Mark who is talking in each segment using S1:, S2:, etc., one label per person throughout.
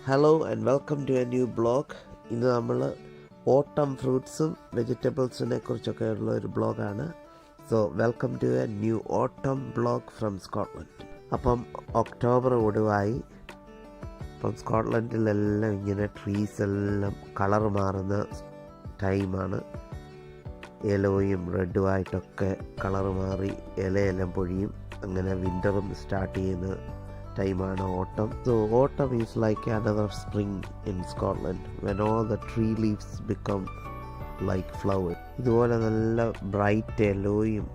S1: Hello and welcome to a new blog. ഇന്ന് നമ്മൾ autumn ഫ്രൂട്ട്സും വെജിറ്റബിൾസിനെ കുറിച്ചൊക്കെയുള്ള ഒരു ബ്ലോഗാണ്. So welcome to a new autumn blog from Scotland. അപ്പം ഒക്ടോബർ ഒടുവായി. അപ്പം സ്കോട്ട്ലൻഡിലെല്ലാം ഇങ്ങനെ ട്രീസ് എല്ലാം കളർ മാറുന്ന ടൈമാണ്. യെലോയും റെഡുമായിട്ടൊക്കെ കളർ മാറി ഇലയെല്ലാം പൊഴിയും. അങ്ങനെ വിൻ്ററും സ്റ്റാർട്ട് ചെയ്യുന്ന ടൈമാണ് ഓട്ടം. So autumn is like another spring in Scotland when all the tree leaves become like flowers. ഇതുപോലെ നല്ല ബ്രൈറ്റ് യെല്ലോയും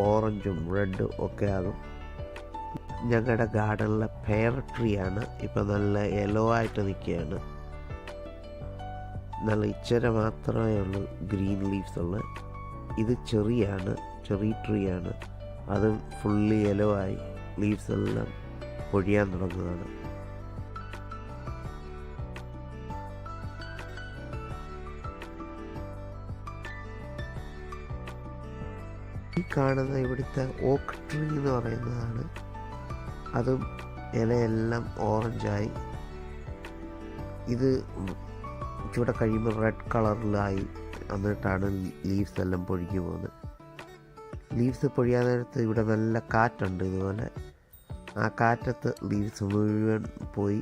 S1: ഓറഞ്ചും റെഡും ഒക്കെ ആകും. ഞങ്ങളുടെ ഗാർഡനിലെ പെയർ ട്രീ ആണ് ഇപ്പം നല്ല യെല്ലോ ആയിട്ട് നിൽക്കുകയാണ്. നല്ല ഇച്ചിരി മാത്രമേ ഉള്ളൂ ഗ്രീൻ ലീവ്സ് ഉള്ളത്. ഇത് ചെറി ട്രീ ആണ്. അതും ഫുള്ളി യെല്ലോ ആയി ലീവ്സ് എല്ലാം പൊഴിയാൻ തുടങ്ങുകയാണ്. ഈ കാണുന്ന ഇവിടുത്തെ ഓക്ക് ട്രീ എന്ന് പറയുന്നതാണ്. അതും ഇലയെല്ലാം ഓറഞ്ചായി. ഇത് ചൂടെ കഴിയുമ്പോൾ റെഡ് കളറിലായി എന്നിട്ടാണ് ലീവ്സ് എല്ലാം പൊഴിഞ്ഞു പോകുന്നത്. ലീവ്സ് പൊഴിയാൻ നേരത്ത് ഇവിടെ നല്ല കാറ്റുണ്ട്. ഇതുപോലെ ആ കാറ്റത്ത് ലീവ്സ് മുഴുവൻ പോയി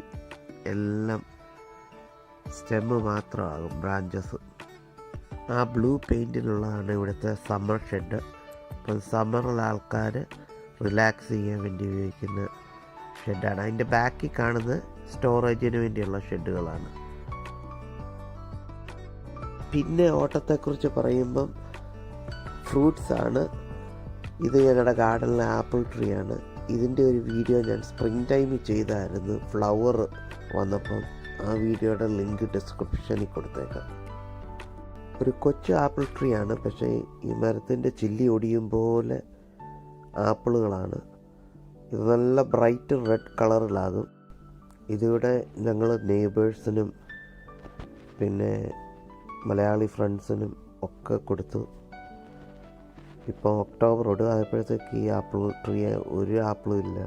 S1: എല്ലാം സ്റ്റെമ്മ് മാത്രമാകും, ബ്രാഞ്ചസ്. ആ ബ്ലൂ പെയിൻറ്റിലുള്ളതാണ് ഇവിടുത്തെ സമ്മർ ഷെഡ്. അപ്പം സമ്മറിൽ ആൾക്കാർ റിലാക്സ് ചെയ്യാൻ വേണ്ടി ഉപയോഗിക്കുന്ന ഷെഡാണ്. അതിൻ്റെ ബാക്കിൽ കാണുന്നത് സ്റ്റോറേജിന് വേണ്ടിയുള്ള ഷെഡുകളാണ്. പിന്നെ ഓട്ടത്തെക്കുറിച്ച് പറയുമ്പം ഫ്രൂട്ട്സാണ്. ഇത് ഞങ്ങളുടെ ഗാർഡനിലെ ആപ്പിൾ ട്രീ ആണ്. ഇതിൻ്റെ ഒരു വീഡിയോ ഞാൻ സ്പ്രിംഗ് ടൈമിൽ ചെയ്തായിരുന്നു. ഫ്ലവർ വന്നപ്പം ആ വീഡിയോയുടെ ലിങ്ക് ഡിസ്ക്രിപ്ഷനിൽ കൊടുത്തേക്കാം. ഒരു കൊച്ചു ആപ്പിൾ ട്രീ ആണ്. പക്ഷേ ഈ മരത്തിൻ്റെ ചില്ലി ഒടിയും പോലെ ആപ്പിളുകളാണ്. ഇത് നല്ല ബ്രൈറ്റ് റെഡ് കളറിലാകും. ഇതിവിടെ ഞങ്ങൾ നെയ്ബേഴ്സിനും പിന്നെ മലയാളി ഫ്രണ്ട്സിനും ഒക്കെ കൊടുത്തു. ഇപ്പോൾ ഒക്ടോബർ ഒടുവായപ്പോഴത്തേക്ക് ഈ ആപ്പിൾ ട്രീ ഒരു ആപ്പിളും ഇല്ല.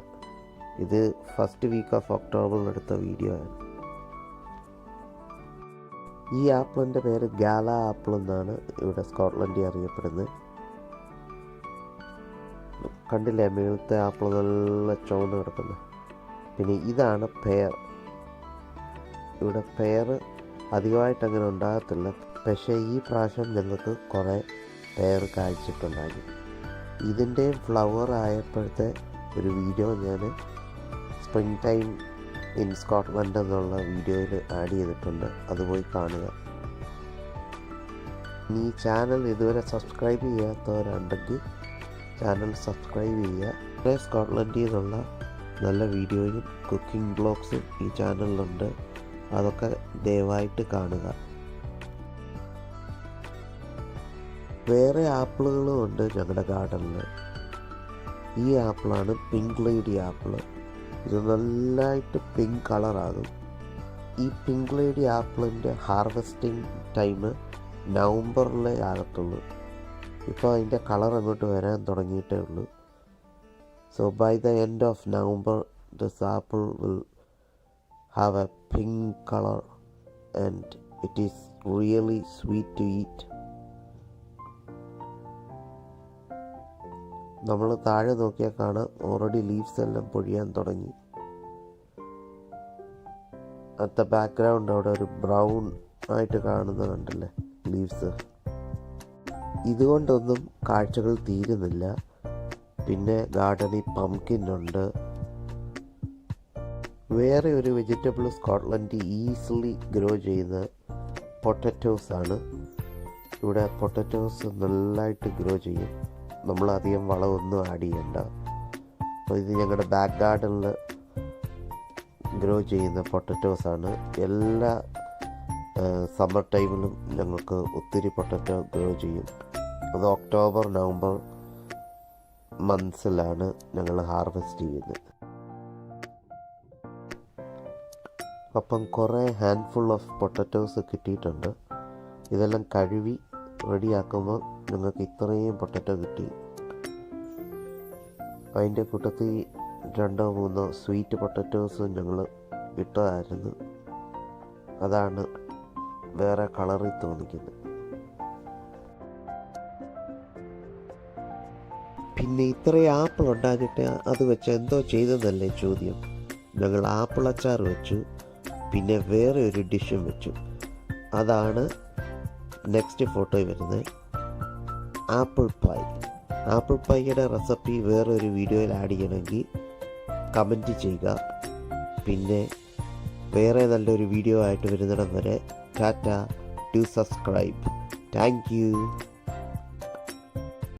S1: ഇത് ഫസ്റ്റ് വീക്ക് ഓഫ് ഒക്ടോബറിൽ എടുത്ത വീഡിയോ ആണ്. ഈ ആപ്പിളിൻ്റെ പേര് ഗാല ആപ്പിൾ എന്നാണ് ഇവിടെ സ്കോട്ട്ലൻഡിൽ അറിയപ്പെടുന്നത്. കണ്ടില്ലേ മേളത്തെ ആപ്പിൾ നല്ല ചുവന്ന് കിടക്കുന്നത്. പിന്നെ ഇതാണ് പെയർ. ഇവിടെ പെയർ അധികമായിട്ട് അങ്ങനെ ഉണ്ടാകത്തില്ല. പക്ഷേ ഈ പ്രാവശ്യം ഞങ്ങൾക്ക് കുറേ പെയർ കാഴ്ചിട്ടുണ്ടായി. ഇതിൻ്റെയും ഫ്ലവർ ആയപ്പോഴത്തെ ഒരു വീഡിയോ ഞാൻ സ്പ്രിംഗ് ടൈം ഇൻ സ്കോട്ട്ലൻഡ് എന്നുള്ള വീഡിയോയിൽ ആഡ് ചെയ്തിട്ടുണ്ട്. അത് പോയി കാണുക. ഈ ചാനൽ ഇതുവരെ സബ്സ്ക്രൈബ് ചെയ്യാത്തവരുണ്ടെങ്കിൽ ചാനൽ സബ്സ്ക്രൈബ് ചെയ്യുക. സ്കോട്ട്ലൻഡിൽ നിന്നുള്ള നല്ല വീഡിയോയും കുക്കിംഗ് ബ്ലോഗ്സും ഈ ചാനലിലുണ്ട്. അതൊക്കെ ദയവായിട്ട് കാണുക. വേറെ ആപ്പിളുകളും ഉണ്ട് ഞങ്ങളുടെ ഗാർഡനിൽ. ഈ ആപ്പിളാണ് പിങ്ക് ലേഡി ആപ്പിൾ. ഇത് നല്ലതായിട്ട് പിങ്ക് കളറാകും. ഈ പിങ്ക് ലേഡി ആപ്പിളിൻ്റെ ഹാർവെസ്റ്റിംഗ് ടൈം നവംബറിലേ ആകത്തുള്ളൂ. ഇപ്പോൾ അതിൻ്റെ കളർ അങ്ങോട്ട് വരാൻ തുടങ്ങിയിട്ടേ ഉള്ളൂ. So by the end of November this apple will have a pink colour and it is really sweet to eat. നമ്മൾ താഴെ നോക്കിയാൽ കാണാം ഓൾറെഡി ലീവ്സ് എല്ലാം പൊഴിയാൻ തുടങ്ങി. അത്ത ബാക്ക്ഗ്രൗണ്ട് അവിടെ ഒരു ബ്രൗൺ ആയിട്ട് കാണുന്ന കണ്ടില്ലേ ലീവ്സ്. ഇതുകൊണ്ടൊന്നും കാഴ്ചകൾ തീരുന്നില്ല. പിന്നെ ഗാർഡനിൽ പംകിൻ ഉണ്ട്. വേറെ ഒരു വെജിറ്റബിൾ സ്കോട്ട്ലൻഡിൽ ഈസിലി ഗ്രോ ചെയ്യുന്ന പൊട്ടറ്റോസ് ആണ്. ഇവിടെ പൊട്ടറ്റോസ് നല്ലതായിട്ട് ഗ്രോ ചെയ്യും. നമ്മളധികം വളമൊന്നും ആഡ് ചെയ്യണ്ട. അപ്പോൾ ഇത് ഞങ്ങളുടെ ബാക്ക് ഗാർഡനിൽ ഗ്രോ ചെയ്യുന്ന പൊട്ടറ്റോസാണ്. എല്ലാ സമ്മർ ടൈമിലും ഞങ്ങൾക്ക് ഒത്തിരി പൊട്ടറ്റോ ഗ്രോ ചെയ്യും. അത് ഒക്ടോബർ നവംബർ മന്ത്സിലാണ് ഞങ്ങൾ ഹാർവെസ്റ്റ് ചെയ്യുന്നത്. അപ്പം കുറേ ഹാൻഡ്ഫുൾ ഓഫ് പൊട്ടറ്റോസ് കിട്ടിയിട്ടുണ്ട്. ഇതെല്ലാം കഴുകി റെഡിയാക്കുമ്പോൾ ഞങ്ങൾക്ക് ഇത്രയും പൊട്ടറ്റോ കിട്ടി. അതിൻ്റെ കൂട്ടത്തിൽ 2-3 സ്വീറ്റ് പൊട്ടറ്റോസ് ഞങ്ങൾ ഇട്ടതായിരുന്നു. അതാണ് വേറെ കളറിൽ തോന്നിക്കുന്നത്. പിന്നെ ഇത്രയും ആപ്പിൾ ഉണ്ടാക്കിയിട്ട് അത് വെച്ച് എന്തോ ചെയ്തെന്നല്ലേ ചോദ്യം. ഞങ്ങൾ ആപ്പിൾ അച്ചാർ വെച്ചു, പിന്നെ വേറെ ഒരു ഡിഷും വെച്ചു. അതാണ് നെക്സ്റ്റ് ഫോട്ടോയിൽ വരുന്നത്, ആപ്പിൾ പൈ. ആപ്പിൾ പൈയുടെ റെസിപ്പി വേറൊരു വീഡിയോയിൽ ആഡ് ചെയ്യണമെങ്കിൽ കമൻറ്റ് ചെയ്യുക. പിന്നെ വേറെ നല്ലൊരു വീഡിയോ ആയിട്ട് വരുന്നിടം വരെ Tata, do subscribe. Thank you.